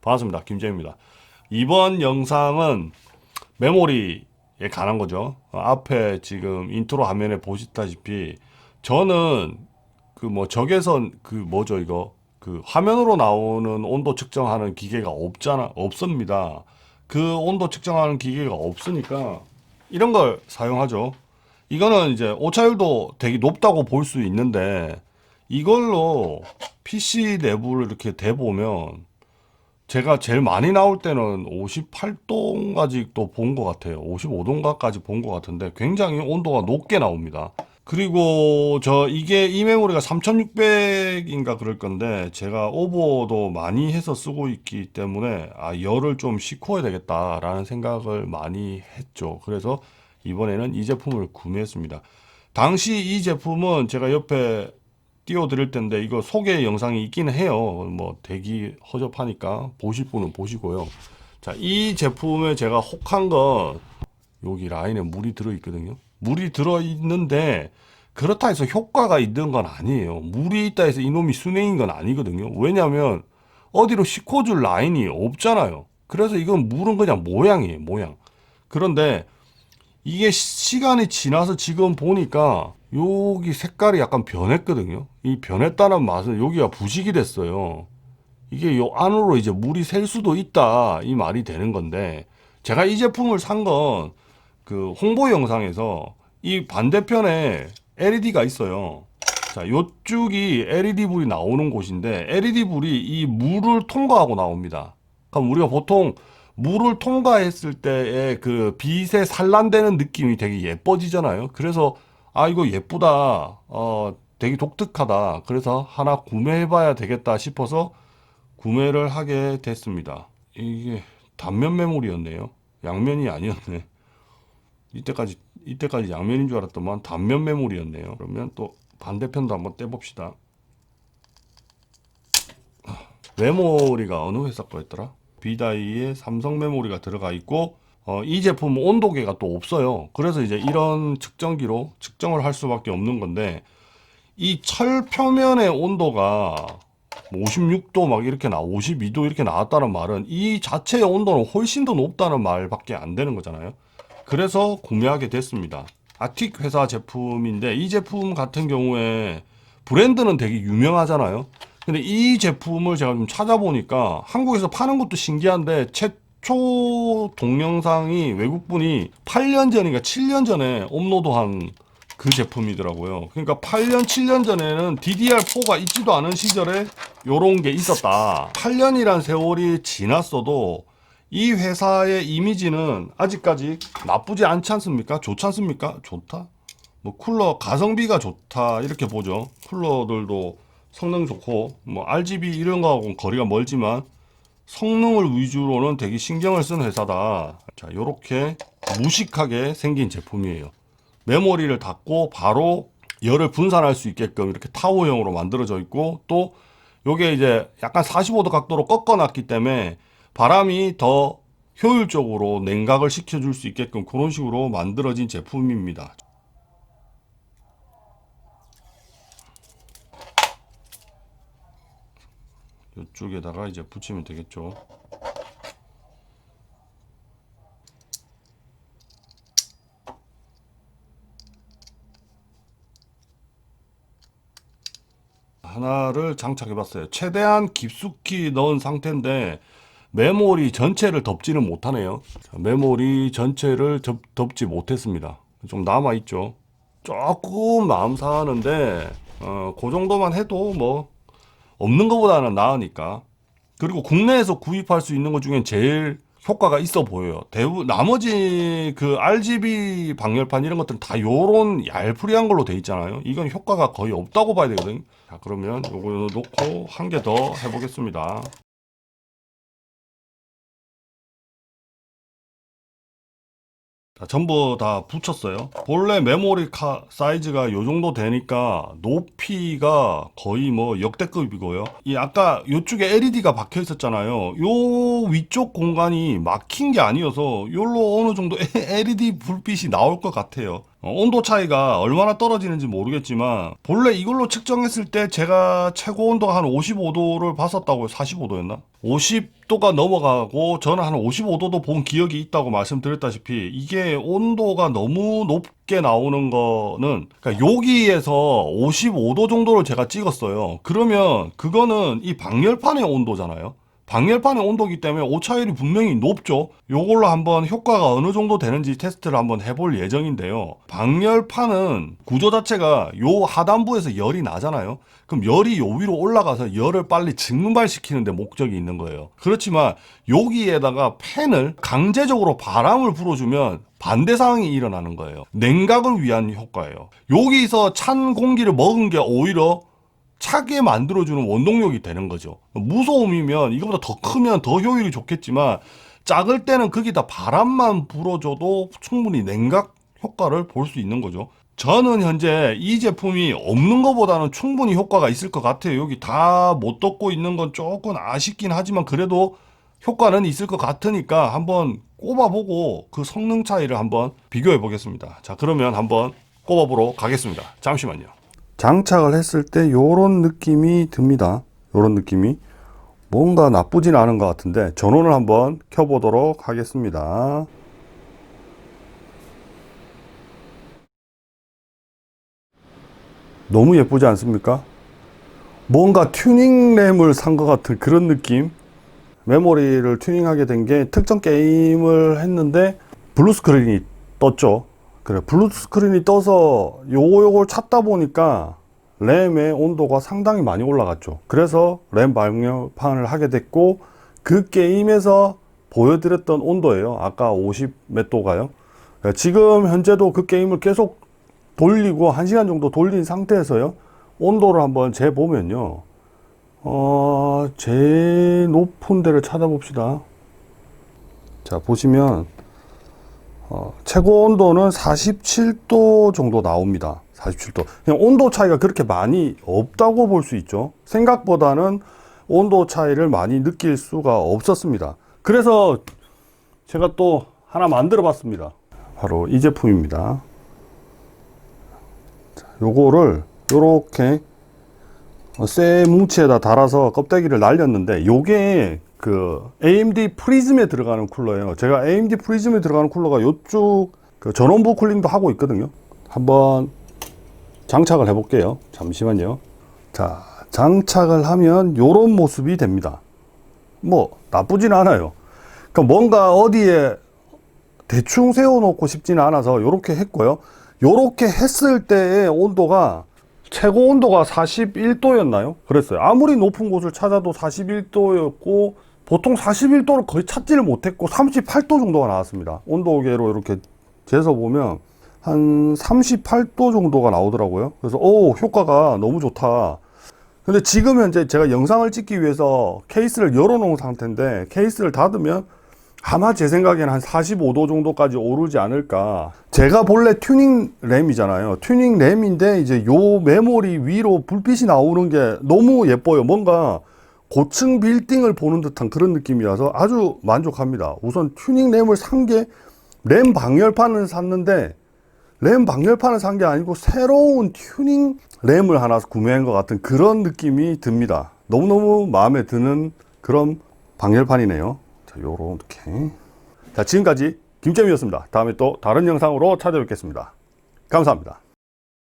반갑습니다. 김재입니다. 이번 영상은 메모리에 관한 거죠. 앞에 지금 인트로 화면에 보시다시피 저는 그 뭐 적외선 그 뭐죠 이거 그 화면으로 나오는 온도 측정하는 기계가 없습니다. 그 온도 측정하는 기계가 없으니까 이런 걸 사용하죠. 이거는 이제 오차율도 되게 높다고 볼 수 있는데 이걸로 PC 내부를 이렇게 대보면 제가 제일 많이 나올 때는 58도까지 본 것 같아요. 55도까지 본 것 같은데 굉장히 온도가 높게 나옵니다. 그리고 이게 이 메모리가 3600인가 그럴 건데 제가 오버도 많이 해서 쓰고 있기 때문에 열을 좀 식혀야 되겠다라는 생각을 많이 했죠. 그래서 이번에는 이 제품을 구매했습니다. 당시 이 제품은 제가 옆에 띄워드릴 텐데 이거 소개 영상이 있기는 해요. 뭐 대기 허접하니까 보실 분은 보시고요. 자, 이 제품에 제가 혹한 건 여기 라인에 물이 들어있거든요. 물이 들어있는데 그렇다 해서 효과가 있는 건 아니에요. 물이 있다 해서 이놈이 순행인 건 아니거든요. 왜냐하면 어디로 싣고줄 라인이 없잖아요. 그래서 이건 물은 그냥 모양이에요, 모양. 그런데 이게 시간이 지나서 지금 보니까 여기 색깔이 약간 변했거든요. 이 변했다는 맛은 여기가 부식이 됐어요. 이게 요 안으로 이제 물이 셀 수도 있다 이 말이 되는 건데 제가 이 제품을 산 건 그 홍보 영상에서 이 반대편에 LED가 있어요. 자, 요쪽이 LED 불이 나오는 곳인데 LED 불이 이 물을 통과하고 나옵니다. 그럼 우리가 보통 물을 통과했을 때의 그 빛에 산란되는 느낌이 되게 예뻐지잖아요. 그래서 이거 예쁘다. 되게 독특하다. 그래서 하나 구매해봐야 되겠다 싶어서 구매를 하게 됐습니다. 이게 단면 메모리였네요. 양면이 아니었네. 이때까지 양면인 줄 알았더만 단면 메모리였네요. 그러면 또 반대편도 한번 떼봅시다. 메모리가 어느 회사 거였더라? 비다이에 삼성 메모리가 들어가 있고 이 제품은 온도계가 또 없어요. 그래서 이제 이런 측정기로 측정을 할 수밖에 없는 건데 이 철 표면의 온도가 56도 막 이렇게 52도 이렇게 나왔다는 말은 이 자체의 온도는 훨씬 더 높다는 말밖에 안 되는 거잖아요. 그래서 구매하게 됐습니다. 아틱 회사 제품인데 이 제품 같은 경우에 브랜드는 되게 유명하잖아요. 근데 이 제품을 제가 좀 찾아보니까 한국에서 파는 것도 신기한데 최초 동영상이 외국분이 8년 전인가 7년 전에 업로드한 그 제품이더라고요. 그러니까 8년, 7년 전에는 DDR4가 있지도 않은 시절에 요런 게 있었다. 8년이란 세월이 지났어도 이 회사의 이미지는 아직까지 나쁘지 않지 않습니까? 좋지 않습니까? 좋다? 뭐 쿨러 가성비가 좋다 이렇게 보죠. 쿨러들도 성능 좋고 뭐 RGB 이런 거하고는 거리가 멀지만 성능을 위주로는 되게 신경을 쓴 회사다. 자, 요렇게 무식하게 생긴 제품이에요. 메모리를 닫고 바로 열을 분산할 수 있게끔 이렇게 타워형으로 만들어져 있고 또 요게 이제 약간 45도 각도로 꺾어 놨기 때문에 바람이 더 효율적으로 냉각을 시켜줄 수 있게끔 그런 식으로 만들어진 제품입니다. 이쪽에다가 이제 붙이면 되겠죠. 하나를 장착해 봤어요. 최대한 깊숙이 넣은 상태인데 메모리 전체를 덮지는 못하네요. 메모리 전체를 덮지 못했습니다. 좀 남아 있죠. 조금 마음 상하는데 그 정도만 해도 뭐 없는 것보다는 나으니까. 그리고 국내에서 구입할 수 있는 것 중엔 제일 효과가 있어 보여요. 나머지 그 RGB 방열판 이런 것들은 다 요런 얄프리한 걸로 돼 있잖아요. 이건 효과가 거의 없다고 봐야 되거든. 자, 그러면 요거 놓고 한 개 더 해보겠습니다. 자, 전부 다 붙였어요. 본래 메모리 사이즈가 요 정도 되니까 높이가 거의 뭐 역대급이고요. 이 아까 요쪽에 LED가 박혀 있었잖아요. 요 위쪽 공간이 막힌 게 아니어서 요로 어느 정도 LED 불빛이 나올 것 같아요. 온도 차이가 얼마나 떨어지는지 모르겠지만 본래 이걸로 측정했을 때 제가 최고 온도가 한 55도를 봤었다고요. 45도였나? 50도가 넘어가고 저는 한 55도도 본 기억이 있다고 말씀드렸다시피 이게 온도가 너무 높게 나오는 거는 그러니까 여기에서 55도 정도를 제가 찍었어요. 그러면 그거는 이 방열판의 온도잖아요. 방열판의 온도이기 때문에 오차율이 분명히 높죠. 요걸로 한번 효과가 어느 정도 되는지 테스트를 한번 해볼 예정인데요. 방열판은 구조 자체가 요 하단부에서 열이 나잖아요. 그럼 열이 요 위로 올라가서 열을 빨리 증발시키는 데 목적이 있는 거예요. 그렇지만 여기에다가 팬을 강제적으로 바람을 불어주면 반대 상황이 일어나는 거예요. 냉각을 위한 효과예요. 여기서 찬 공기를 먹은 게 오히려 차게 만들어주는 원동력이 되는 거죠. 무소음이면 이거보다 더 크면 더 효율이 좋겠지만 작을 때는 거기다 바람만 불어줘도 충분히 냉각 효과를 볼 수 있는 거죠. 저는 현재 이 제품이 없는 것보다는 충분히 효과가 있을 것 같아요. 여기 다 못 덮고 있는 건 조금 아쉽긴 하지만 그래도 효과는 있을 것 같으니까 한번 꼽아보고 그 성능 차이를 한번 비교해 보겠습니다. 자, 그러면 한번 꼽아보러 가겠습니다. 잠시만요. 장착을 했을 때 요런 느낌이 듭니다. 요런 느낌이 뭔가 나쁘진 않은 것 같은데 전원을 한번 켜보도록 하겠습니다. 너무 예쁘지 않습니까? 뭔가 튜닝 램을 산 것 같은 그런 느낌. 메모리를 튜닝하게 된 게 특정 게임을 했는데 블루 스크린이 떴죠. 그래, 블루 스크린이 떠서 요걸 찾다 보니까 램의 온도가 상당히 많이 올라갔죠. 그래서 램 방열판을 하게 됐고 그 게임에서 보여드렸던 온도예요. 아까 50 몇 도가요. 지금 현재도 그 게임을 계속 돌리고 1시간 정도 돌린 상태에서요. 온도를 한번 재보면요. 제일 높은 데를 찾아봅시다. 자, 보시면 최고 온도는 47도 정도 나옵니다. 47도. 그냥 온도 차이가 그렇게 많이 없다고 볼 수 있죠. 생각보다는 온도 차이를 많이 느낄 수가 없었습니다. 그래서 제가 또 하나 만들어 봤습니다. 바로 이 제품입니다. 자, 요거를 요렇게 쇠 뭉치에다 달아서 껍데기를 날렸는데 요게 그 AMD 프리즘에 들어가는 쿨러예요. 제가 AMD 프리즘에 들어가는 쿨러가 요쪽 그 전원부 쿨링도 하고 있거든요. 한번 장착을 해 볼게요. 잠시만요. 자, 장착을 하면 요런 모습이 됩니다. 뭐 나쁘진 않아요. 그러니까 뭔가 어디에 대충 세워놓고 싶지는 않아서 요렇게 했고요. 요렇게 했을 때의 온도가 최고 온도가 41도였나요? 그랬어요. 아무리 높은 곳을 찾아도 41도였고 보통 41도를 거의 찾지를 못했고 38도 정도가 나왔습니다. 온도계로 이렇게 재서 보면 한 38도 정도가 나오더라고요. 그래서 효과가 너무 좋다. 근데 지금 현재 제가 영상을 찍기 위해서 케이스를 열어놓은 상태인데 케이스를 닫으면 아마 제 생각에는 한 45도 정도까지 오르지 않을까. 제가 본래 튜닝 램이잖아요. 튜닝 램인데 이제 요 메모리 위로 불빛이 나오는 게 너무 예뻐요. 뭔가 고층 빌딩을 보는 듯한 그런 느낌이라서 아주 만족합니다. 우선 튜닝 램을 산 게 램 방열판을 샀는데 램 방열판을 산 게 아니고 새로운 튜닝 램을 하나 구매한 것 같은 그런 느낌이 듭니다. 너무너무 마음에 드는 그런 방열판이네요. 자, 요렇게. 자, 지금까지 김재민이었습니다. 다음에 또 다른 영상으로 찾아뵙겠습니다. 감사합니다.